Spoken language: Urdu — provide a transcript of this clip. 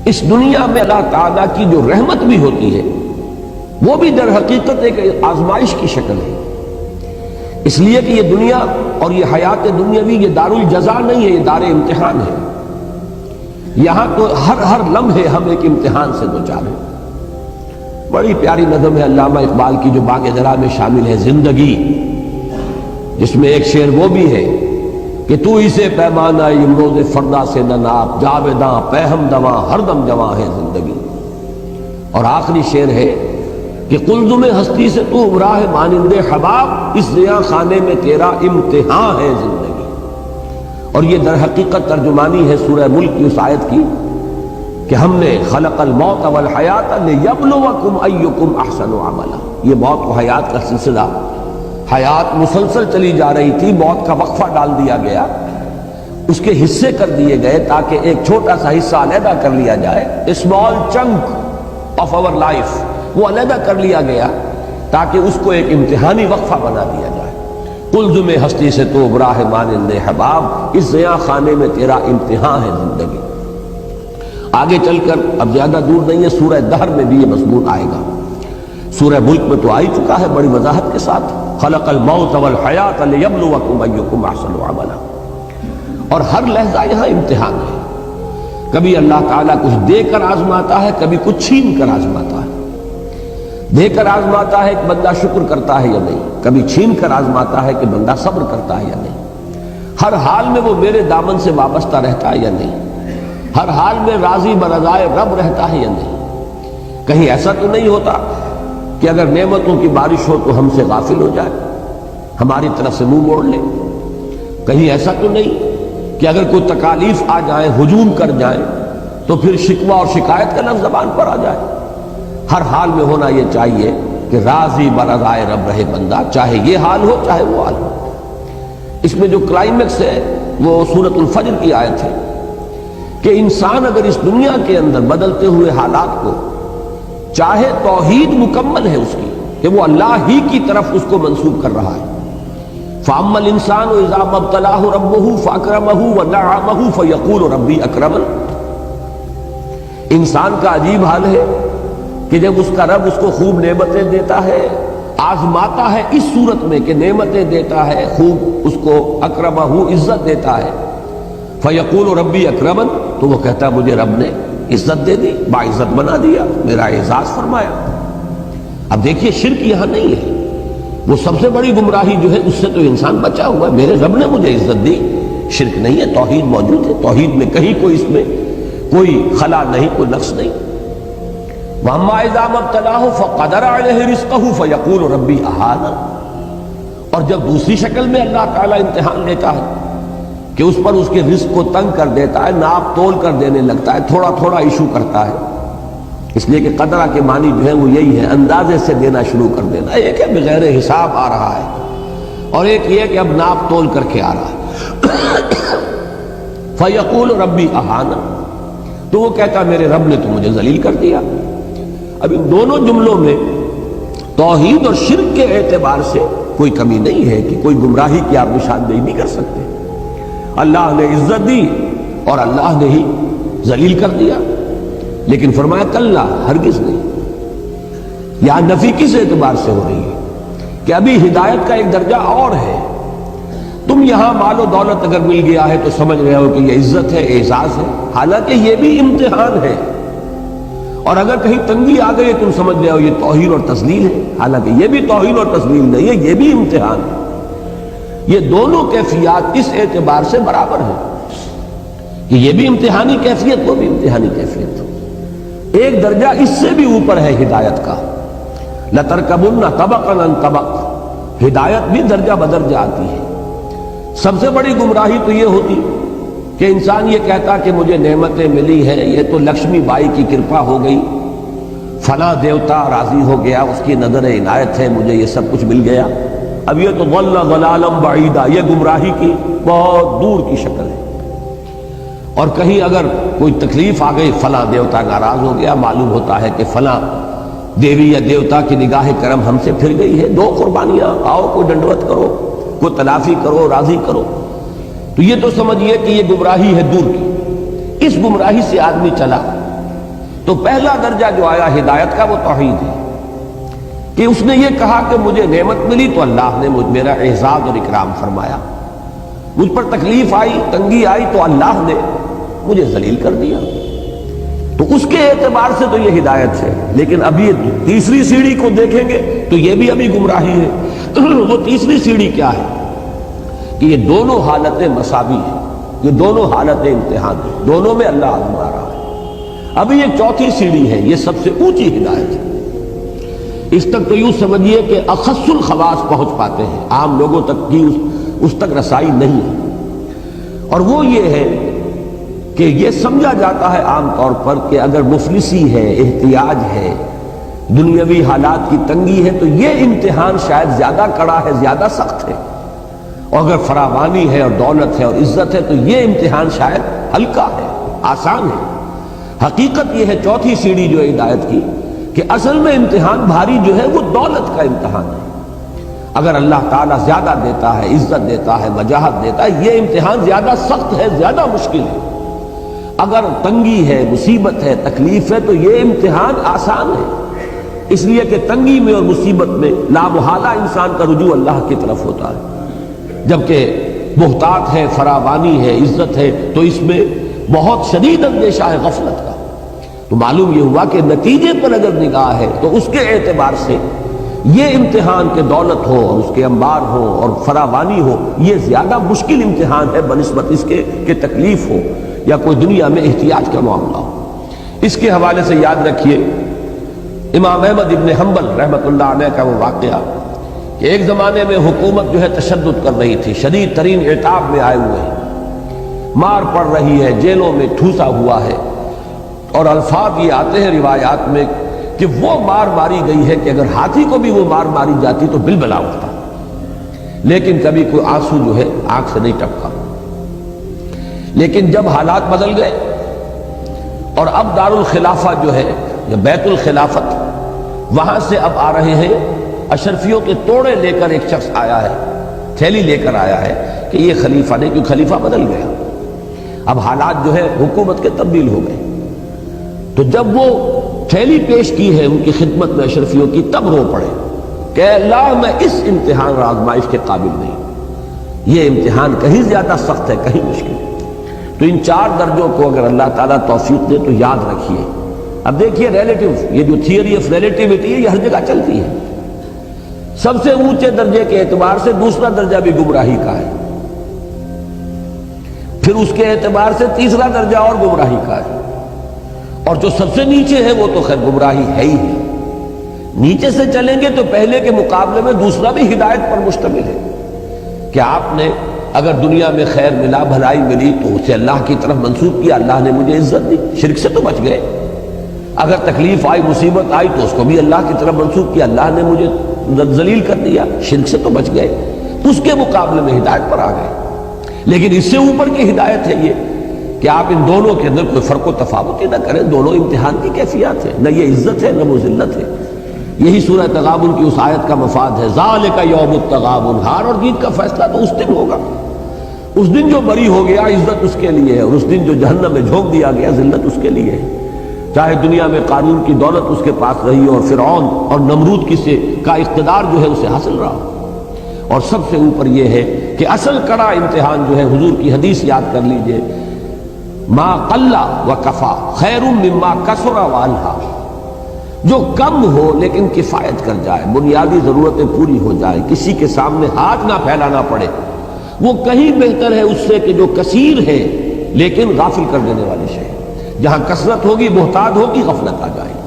اس دنیا میں اللہ تعالیٰ کی جو رحمت بھی ہوتی ہے وہ بھی در حقیقت ایک آزمائش کی شکل ہے، اس لیے کہ یہ دنیا اور یہ حیات دنیاوی یہ دار الجزا نہیں ہے، یہ دار امتحان ہے۔ یہاں تو ہر لمحے ہم ایک امتحان سے دوچار ہیں۔ بڑی پیاری نظم ہے علامہ اقبال کی جو باغ درا میں شامل ہے، زندگی، جس میں ایک شعر وہ بھی ہے کہ تو اسے پیمانہ امروز فردا سے نہ ناپ، جاویداں پہم دواں ہر دم جواں ہے زندگی۔ اور آخری شعر ہے کہ قلزم ہستی سے تو راہ مانند حباب، اس زیاں خانے میں تیرا امتحان ہے زندگی۔ اور یہ در حقیقت ترجمانی ہے سورہ ملک کی اس آیت کی کہ ہم نے خلق الموت والحیات لیبلوکم ایکم احسن عملا۔ یہ موت و حیات کا سلسلہ، حیات مسلسل چلی جا رہی تھی، موت کا وقفہ ڈال دیا گیا، اس کے حصے کر دیے گئے تاکہ ایک چھوٹا سا حصہ علیحدہ کر لیا جائے، small chunk of our life, وہ علیحدہ کر لیا گیا تاکہ اس کو ایک امتحانی وقفہ بنا دیا جائے۔ قلزم ہستی سے تو براہ مانند حباب، اس زیاں خانے میں تیرا امتحان ہے زندگی۔ آگے چل کر اب زیادہ دور نہیں ہے، سورہ دہر میں بھی یہ مضمون آئے گا، سورہ ملک میں تو آ ہی چکا ہے بڑی وضاحت کے ساتھ، خلق الموت والحیات لیبلوکم ایکم احسن عملا۔ اور ہر لحظہ یہاں امتحان ہے، کبھی اللہ تعالیٰ کچھ دے کر آزماتا ہے، کبھی کچھ چھین کر آزماتا ہے۔ دے کر آزماتا ہے کہ بندہ شکر کرتا ہے یا نہیں، کبھی چھین کر آزماتا ہے کہ بندہ صبر کرتا ہے یا نہیں۔ ہر حال میں وہ میرے دامن سے وابستہ رہتا ہے یا نہیں، ہر حال میں راضی برضائے رب رہتا ہے یا نہیں۔ کہیں ایسا تو نہیں ہوتا کہ اگر نعمتوں کی بارش ہو تو ہم سے غافل ہو جائے، ہماری طرف سے منہ موڑ لے۔ کہیں ایسا تو نہیں کہ اگر کوئی تکالیف آ جائیں، ہجوم کر جائیں، تو پھر شکوہ اور شکایت کا لفظ زبان پر آ جائے۔ ہر حال میں ہونا یہ چاہیے کہ راضی برضائے رب رہے بندہ، چاہے یہ حال ہو چاہے وہ حال ہو۔ اس میں جو کلائمیکس ہے وہ سورۃ الفجر کی آیت ہے کہ انسان اگر اس دنیا کے اندر بدلتے ہوئے حالات کو چاہے، توحید مکمل ہے اس کی کہ وہ اللہ ہی کی طرف اس کو منسوب کر رہا ہے۔ فَأَمَّا الْإِنسَانُ إِذَا مَا ابْتَلَاهُ رَبُّهُ فَأَكْرَمَهُ وَنَعَّمَهُ فَيَقُولُ رَبِّي أَكْرَمَنِ۔ انسان کا عجیب حال ہے کہ جب اس کا رب اس کو خوب نعمتیں دیتا ہے، آزماتا ہے اس صورت میں کہ نعمتیں دیتا ہے، خوب اس کو اکرمہ عزت دیتا ہے، فَيَقُولُ رَبِّي أَكْرَمَنِ، تو وہ کہتا ہے مجھے رب نے عزت دے دی، باعزت بنا دیا، میرا اعزاز فرمایا۔ اب دیکھیے شرک یہاں نہیں ہے، وہ سب سے بڑی گمراہی جو ہے اس سے تو انسان بچا ہوا ہے، میرے رب نے مجھے عزت دی۔ شرک نہیں ہے، توحید موجود ہے، توحید میں کہیں کوئی اس میں کوئی خلا نہیں، کوئی نقص نہیں۔ وَأَمَّا إِذَا مَا ابْتَلَاهُ فَقَدَرَ عَلَيْهِ رِزْقَهُ فَيَقُولُ رَبِّي أَهَانَنِ۔ اور جب دوسری شکل میں اللہ تعالیٰ امتحان لیتا ہے کہ اس پر اس کے رزق کو تنگ کر دیتا ہے، ناپ تول کر دینے لگتا ہے، تھوڑا تھوڑا ایشو کرتا ہے، اس لیے کہ قدرہ کے معنی جو ہے وہ یہی ہے، اندازے سے دینا شروع کر دینا۔ ایک ہے بغیر حساب آ رہا ہے، اور ایک یہ کہ اب ناپ تول کر کے آ رہا ہے۔ فَيَقُولُ رَبِّي أَهَانَنِ، تو وہ کہتا میرے رب نے تو مجھے ذلیل کر دیا۔ اب ان دونوں جملوں میں توحید اور شرک کے اعتبار سے کوئی کمی نہیں ہے کہ کوئی گمراہی کی آپ نشاندہی نہیں کر سکتے۔ اللہ نے عزت دی اور اللہ نے ہی ذلیل کر دیا، لیکن فرمایا کلا، ہرگز نہیں۔ یہاں نفی کس اعتبار سے ہو رہی ہے کہ ابھی ہدایت کا ایک درجہ اور ہے۔ تم یہاں مال و دولت اگر مل گیا ہے تو سمجھ رہے ہو کہ یہ عزت ہے، اعزاز ہے، حالانکہ یہ بھی امتحان ہے۔ اور اگر کہیں تنگی آ گئی تم سمجھ رہے ہو یہ توہین اور تذلیل ہے، حالانکہ یہ بھی توہین اور تذلیل نہیں ہے، یہ بھی امتحان ہے۔ یہ دونوں کیفیات اس اعتبار سے برابر ہیں کہ یہ بھی امتحانی کیفیت، وہ بھی امتحانی کیفیت۔ ایک درجہ اس سے بھی اوپر ہے ہدایت کا، لَتَرْكَبُنَّ طَبَقًا عَن طَبَقٍ، ہدایت بھی درجہ بدرجہ آتی ہے۔ سب سے بڑی گمراہی تو یہ ہوتی کہ انسان یہ کہتا کہ مجھے نعمتیں ملی ہیں، یہ تو لکشمی بائی کی کرپا ہو گئی، فلاں دیوتا راضی ہو گیا، اس کی نظر عنایت ہے، مجھے یہ سب کچھ مل گیا۔ اب یہ تو ضل ضلالا بعیدا، یہ گمراہی کی بہت دور کی شکل ہے۔ اور کہیں اگر کوئی تکلیف آ گئی، فلاں دیوتا ناراض ہو گیا، معلوم ہوتا ہے کہ فلاں دیوی یا دیوتا کی نگاہ کرم ہم سے پھر گئی ہے، دو قربانیاں، آؤ کوئی ڈنڈوت کرو، کوئی تلافی کرو، راضی کرو۔ تو یہ تو سمجھیے کہ یہ گمراہی ہے دور کی۔ اس گمراہی سے آدمی چلا تو پہلا درجہ جو آیا ہدایت کا وہ توحید ہے کہ اس نے یہ کہا کہ مجھے نعمت ملی تو اللہ نے میرا اعزاز اور اکرام فرمایا، مجھ پر تکلیف آئی، تنگی آئی تو اللہ نے مجھے ذلیل کر دیا، تو اس کے اعتبار سے تو یہ ہدایت ہے۔ لیکن ابھی تیسری سیڑھی کو دیکھیں گے تو یہ بھی ابھی گمراہی ہے۔ وہ تیسری سیڑھی کیا ہے کہ یہ دونوں حالتیں مساوی ہیں، یہ دونوں حالتیں امتحان ہیں، دونوں میں اللہ آزما رہا ہے۔ ابھی ایک چوتھی سیڑھی ہے، یہ سب سے اونچی ہدایت ہے۔ اس تک تو یوں سمجھیے کہ اخص الخواص پہنچ پاتے ہیں، عام لوگوں تک کی اس تک رسائی نہیں ہے، اور وہ یہ ہے کہ یہ سمجھا جاتا ہے عام طور پر کہ اگر مفلسی ہے، احتیاج ہے، دنیاوی حالات کی تنگی ہے تو یہ امتحان شاید زیادہ کڑا ہے، زیادہ سخت ہے، اور اگر فراوانی ہے اور دولت ہے اور عزت ہے تو یہ امتحان شاید ہلکا ہے، آسان ہے۔ حقیقت یہ ہے چوتھی سیڑھی جو ہے ہدایت کی کہ اصل میں امتحان بھاری جو ہے وہ دولت کا امتحان ہے۔ اگر اللہ تعالیٰ زیادہ دیتا ہے، عزت دیتا ہے، وجاہت دیتا ہے، یہ امتحان زیادہ سخت ہے، زیادہ مشکل ہے۔ اگر تنگی ہے، مصیبت ہے، تکلیف ہے تو یہ امتحان آسان ہے، اس لیے کہ تنگی میں اور مصیبت میں لامحالہ انسان کا رجوع اللہ کی طرف ہوتا ہے، جبکہ محتاط ہے، فراوانی ہے، عزت ہے تو اس میں بہت شدید اندیشہ ہے غفلت کا۔ تو معلوم یہ ہوا کہ نتیجے پر اگر نگاہ ہے تو اس کے اعتبار سے یہ امتحان کے دولت ہو اور اس کے انبار ہو اور فراوانی ہو، یہ زیادہ مشکل امتحان ہے بنسبت اس کے کہ تکلیف ہو یا کوئی دنیا میں احتیاج کا معاملہ ہو۔ اس کے حوالے سے یاد رکھیے امام احمد ابن حنبل رحمۃ اللہ علیہ کا وہ واقعہ کہ ایک زمانے میں حکومت جو ہے تشدد کر رہی تھی، شدید ترین عتاب میں آئے ہوئے ہیں، مار پڑ رہی ہے، جیلوں میں ٹھوسا ہوا ہے، اور الفاظ یہ آتے ہیں روایات میں کہ وہ مار ماری گئی ہے کہ اگر ہاتھی کو بھی وہ مار ماری جاتی تو بلبلا اٹھتا، لیکن کبھی کوئی آنسو جو ہے آنکھ سے نہیں ٹپکا۔ لیکن جب حالات بدل گئے اور اب دارالخلافہ جو ہے یا بیت الخلافت، وہاں سے اب آ رہے ہیں اشرفیوں کے توڑے لے کر ایک شخص آیا ہے، تھیلی لے کر آیا ہے کہ یہ خلیفہ نہیں، کیونکہ خلیفہ بدل گیا، اب حالات جو ہے حکومت کے تبدیل ہو گئے۔ تو جب وہ تھیلی پیش کی ہے ان کی خدمت میں اشرفیوں کی، تب رو پڑے کہ اللہ میں اس امتحان اور آزمائش کے قابل نہیں، یہ امتحان کہیں زیادہ سخت ہے، کہیں مشکل ہے۔ تو ان چار درجوں کو اگر اللہ تعالیٰ توفیق دے تو یاد رکھیے۔ اب دیکھیے ریلیٹیو، یہ جو تھیوری آف ریلیٹیوٹی ہے یہ ہر جگہ چلتی ہے۔ سب سے اونچے درجے کے اعتبار سے دوسرا درجہ بھی گمراہی کا ہے، پھر اس کے اعتبار سے تیسرا درجہ اور گمراہی کا ہے، اور جو سب سے نیچے ہے وہ تو خیر گمراہی ہے ہی ہے۔ نیچے سے چلیں گے تو پہلے کے مقابلے میں دوسرا بھی ہدایت پر مشتمل ہے کہ آپ نے اگر دنیا میں خیر ملا، بھلائی ملی تو اسے اللہ کی طرف منسوب کیا، اللہ نے مجھے عزت دی، شرک سے تو بچ گئے۔ اگر تکلیف آئی، مصیبت آئی تو اس کو بھی اللہ کی طرف منسوب کیا، اللہ نے مجھے ذلیل کر دیا، شرک سے تو بچ گئے، اس کے مقابلے میں ہدایت پر آ گئے۔ لیکن اس سے اوپر کی ہدایت ہے یہ کہ آپ ان دونوں کے اندر کوئی فرق و تفاوت ہی نہ کریں، دونوں امتحان کی کیفیات ہے، نہ یہ عزت ہے نہ وہ ذلت ہے۔ یہی سورہ تغابن کی اس آیت کا مفاد ہے، ذالک یوم التغابن، ہار اور جیت کا فیصلہ تو اس دن ہوگا، اس دن جو بری ہو گیا عزت اس کے لیے ہے، اور اس دن جو جہنم میں جھونک دیا گیا ذلت اس کے لیے ہے، چاہے دنیا میں قارون کی دولت اس کے پاس رہی اور فرعون اور نمرود کا اقتدار جو ہے اسے حاصل رہا۔ اور سب سے اوپر یہ ہے کہ اصل کڑا امتحان جو ہے، حضور کی حدیث یاد کر لیجئے، ما قل و کفا خیر مما کثر و الہا، جو کم ہو لیکن کفایت کر جائے، بنیادی ضرورتیں پوری ہو جائے، کسی کے سامنے ہاتھ نہ پھیلانا پڑے، وہ کہیں بہتر ہے اس سے کہ جو کثیر ہے لیکن غافل کر دینے والی شے۔ جہاں کثرت ہوگی محتاط ہوگی، غفلت آ جائے گی۔